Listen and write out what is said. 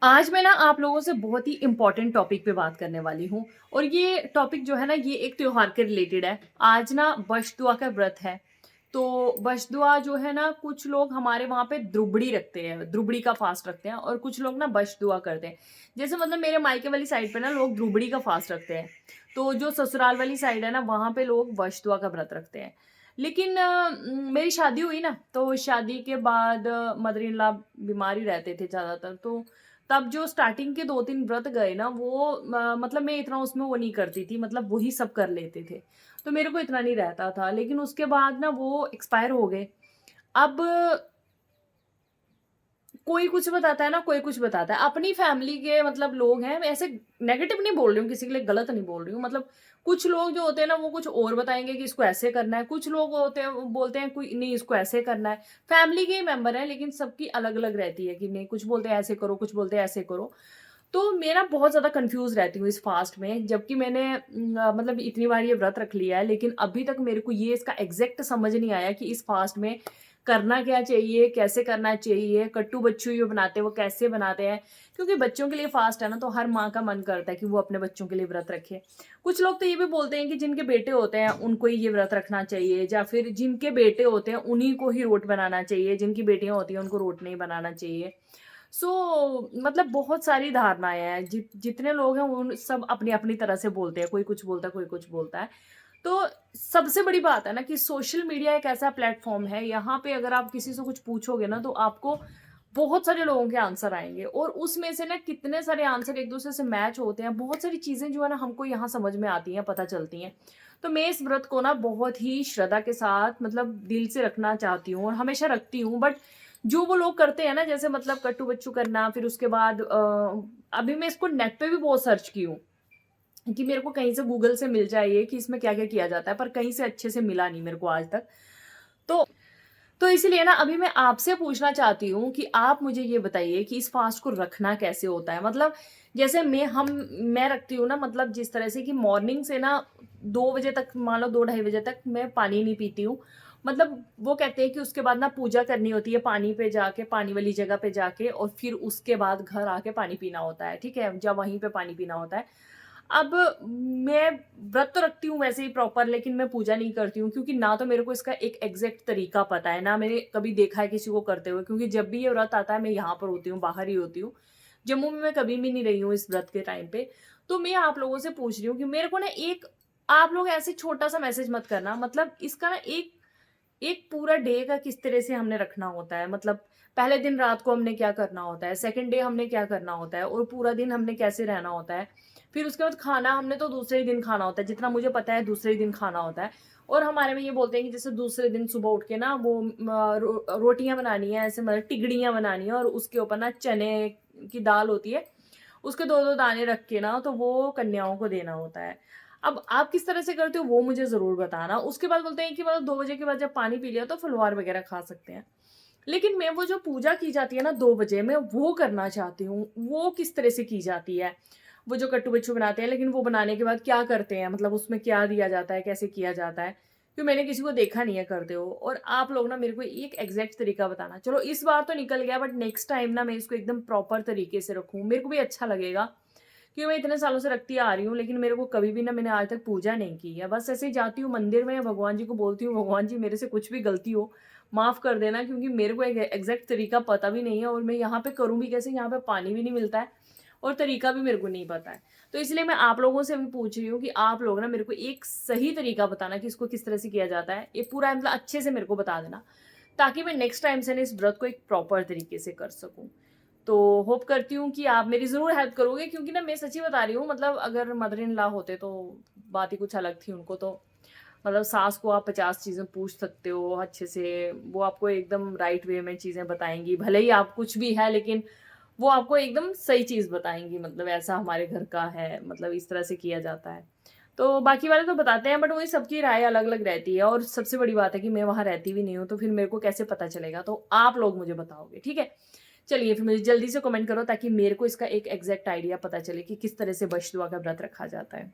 आज मैं ना आप लोगों से बहुत ही इम्पोर्टेंट टॉपिक पे बात करने वाली हूँ और ये टॉपिक जो है ना ये एक त्योहार के रिलेटेड है। आज ना बशदुआ का व्रत है। तो बशदुआ जो है ना कुछ लोग हमारे वहाँ पे द्रुबड़ी रखते हैं, द्रुबड़ी का फास्ट रखते हैं और कुछ लोग ना बशदुआ करते हैं। जैसे मतलब मेरे मायके वाली साइड पे ना लोग द्रुबड़ी का फास्ट रखते हैं। तो जो ससुराल वाली साइड है ना वहाँ पे लोग बशदुआ का व्रत रखते हैं। लेकिन मेरी शादी हुई ना तो शादी के बाद मदर इन लॉ बीमार ही रहते थे ज़्यादातर। तो तब जो स्टार्टिंग के 2-3 व्रत गए ना वो मतलब मैं इतना उसमें वो नहीं करती थी, मतलब वही सब कर लेते थे। तो मेरे को इतना नहीं रहता था, लेकिन उसके बाद ना वो एक्सपायर हो गए। अब कोई कुछ बताता है ना, कोई कुछ बताता है। अपनी फैमिली के मतलब लोग हैं, मैं ऐसे नेगेटिव नहीं बोल रही हूँ, किसी के लिए गलत नहीं बोल रही हूँ। मतलब कुछ लोग जो होते हैं ना, वो कुछ और बताएँगे कि इसको ऐसे करना है। कुछ लोग होते हैं, वो बोलते हैं कोई नहीं इसको ऐसे करना है। फैमिली के ही मेंबर हैं, लेकिन सबकी अलग-अलग रहती है कि नहीं कुछ बोलते हैं ऐसे करो, कुछ बोलते हैं ऐसे करो। तो मैं ना बहुत ज़्यादा कन्फ्यूज़ रहती हूँ इस फ़ास्ट में, जबकि मैंने मतलब इतनी बार ये व्रत रख लिया है, लेकिन अभी तक मेरे को ये इसका एग्ज़ैक्ट समझ नहीं आया कि इस फ़ास्ट में करना क्या चाहिए, कैसे करना चाहिए, कट्टू बच्चू जो बनाते हैं, वो कैसे बनाते हैं? क्योंकि बच्चों के लिए फ़ास्ट है ना, तो हर माँ का मन करता है कि वो अपने बच्चों के लिए व्रत रखे। कुछ लोग तो ये भी बोलते हैं कि जिनके बेटे होते हैं, उनको ही ये व्रत रखना चाहिए या फिर जिनके बेटे होते हैं, उन्हीं को ही रोट बनाना चाहिए, जिनकी बेटियाँ होती हैं, उनको रोट नहीं बनाना चाहिए। मतलब बहुत सारी धारणाएँ हैं, जितने लोग हैं उन सब अपनी-अपनी तरह से बोलते हैं, कोई कुछ बोलता है, कोई कुछ बोलता है। तो सबसे बड़ी बात है ना कि सोशल मीडिया एक ऐसा प्लेटफ़ॉर्म है, यहाँ पे अगर आप किसी से कुछ पूछोगे ना तो आपको बहुत सारे लोगों के आंसर आएँगे और उसमें से ना कितने सारे आंसर एक-दूसरे से मैच होते हैं, बहुत सारी चीज़ें जो है ना हमको यहाँ समझ में आती हैं, पता चलती हैं। तो मैं इस व्रत को ना बहुत ही श्रद्धा के साथ मतलब दिल से रखना चाहती हूँ और हमेशा रखती हूँ, बट जो वो लोग करते हैं ना जैसे मतलब कट्टू-बच्चू करना, फिर उसके बाद अभी मैं इसको नेट पे भी बहुत सर्च की हूँ, कि मेरे को कहीं से गूगल से मिल जाए ये कि इसमें क्या-क्या किया जाता है, पर कहीं से अच्छे से मिला नहीं मेरे को आज तक। तो तो इसीलिए ना अभी मैं आपसे पूछना चाहती हूँ कि आप मुझे ये बताइए कि इस फ़ास्ट को रखना कैसे होता है? मतलब जैसे मैं रखती हूँ ना, मतलब जिस तरह से कि मॉर्निंग से ना 2 बजे तक, मान लो 2 ढाई बजे तक मैं पानी नहीं पीती हूँ। मतलब वो कहते हैं कि उसके बाद ना पूजा करनी होती है पानी पे जाके, पानी वाली जगह पे जाके, और फिर उसके बाद घर आके पानी पीना होता है, ठीक है? या वहीं पे पानी पीना होता है। अब मैं व्रत तो रखती हूँ वैसे ही प्रॉपर, लेकिन मैं पूजा नहीं करती हूँ, क्योंकि ना तो मेरे को इसका एक एग्ज़ैक्ट तरीका पता है, ना मैंने कभी देखा है किसी को करते हुए, क्योंकि जब भी ये व्रत आता है मैं यहाँ पर होती हूँ, बाहर ही होती हूँ। जम्मू में मैं कभी भी नहीं रही हूँ इस व्रत के टाइम पे। तो मैं आप लोगों से पूछ रही हूँ कि मेरे को ना एक, आप लोग ऐसे छोटा-सा मैसेज मत करना, मतलब इसका ना एक एक पूरा डे का किस तरह से हमने रखना होता है, मतलब पहले दिन रात को हमने क्या करना होता है, सेकंड डे हमने क्या करना होता है और पूरा दिन हमने कैसे रहना होता है। फिर उसके बाद खाना हमने तो दूसरे ही दिन खाना होता है, जितना मुझे पता है दूसरे ही दिन खाना होता है। और हमारे में ये बोलते हैं कि जैसे दूसरे दिन सुबह उठ के ना वो रोटियाँ बनानी है, ऐसे मतलब टिगड़ियाँ बनानी है और उसके ऊपर ना चने की दाल होती है, उसके 2-2 दाने रख के ना तो वो कन्याओं को देना होता है। अब आप किस तरह से करते हो वो मुझे ज़रूर बताना। उसके बाद बोलते हैं कि मतलब 2 बजे के बाद जब पानी पी लिया तो फलवार वगैरह खा सकते हैं। लेकिन मैं वो जो पूजा की जाती है ना 2 बजे, मैं वो करना चाहती हूँ। वो किस तरह से की जाती है? वो जो कट्टू-बिच्छू बनाते हैं, लेकिन वो बनाने के बाद क्या करते हैं? मतलब उसमें क्या दिया जाता है? कैसे किया जाता है? क्योंकि मैंने किसी को देखा नहीं है करते हुए, और आप लोग ना मेरे को एक एग्ज़ैक्ट तरीका बताना। चलो इस बार तो निकल गया, बट नेक्स्ट टाइम ना मैं इसको एकदम प्रॉपर तरीके से रखूँ। मेरे को भी अच्छा लगेगा, क्योंकि मैं इतने सालों से रखती आ रही हूँ, लेकिन मेरे को कभी भी ना मैंने आज तक पूजा नहीं की है। बस ऐसे ही जाती हूँ मंदिर में, भगवान जी को बोलती हूँ, भगवान जी मेरे से कुछ भी गलती हो, माफ़ कर देना, क्योंकि मेरे को एक एग्ज़ैक्ट तरीका पता भी नहीं है और मैं यहाँ पे करूँ भी कैसे? यहाँ पे पानी भी नहीं मिलता है और तरीका भी मेरे को नहीं पता है। तो इसलिए मैं आप लोगों से भी पूछ रही हूँ कि आप लोग ना मेरे को एक सही तरीका बताना कि इसको किस तरह से किया जाता है। ये पूरा मतलब अच्छे से मेरे को बता देना, ताकि मैं नेक्स्ट टाइम से ना इस व्रत को एक प्रॉपर तरीके से कर सकूँ। तो होप करती हूँ कि आप मेरी ज़रूर हेल्प करोगे, क्योंकि ना मैं सच्ची बता रही हूँ, मतलब अगर मदर इन लॉ होते तो बात ही कुछ अलग थी। उनको तो मतलब सास को आप 50 चीज़ें पूछ सकते हो अच्छे से, वो आपको एकदम राइट वे में चीज़ें बताएँगी। भले ही आप कुछ भी है, लेकिन वो आपको एकदम सही चीज़ बताएँगी, मतलब ऐसा हमारे घर का है, मतलब इस तरह से किया जाता है। तो बाकी वाले तो बताते हैं, बट वही सबकी राय अलग-अलग रहती है और सबसे बड़ी बात है कि मैं वहाँ रहती भी नहीं हूँ, तो फिर मेरे को कैसे पता चलेगा? तो आप लोग मुझे बताओगे, ठीक है? चलिए फिर मुझे जल्दी से कमेंट करो, ताकि मेरे को इसका एक एग्ज़ैक्ट आइडिया पता चले कि किस तरह से बश दुआ का व्रत रखा जाता है।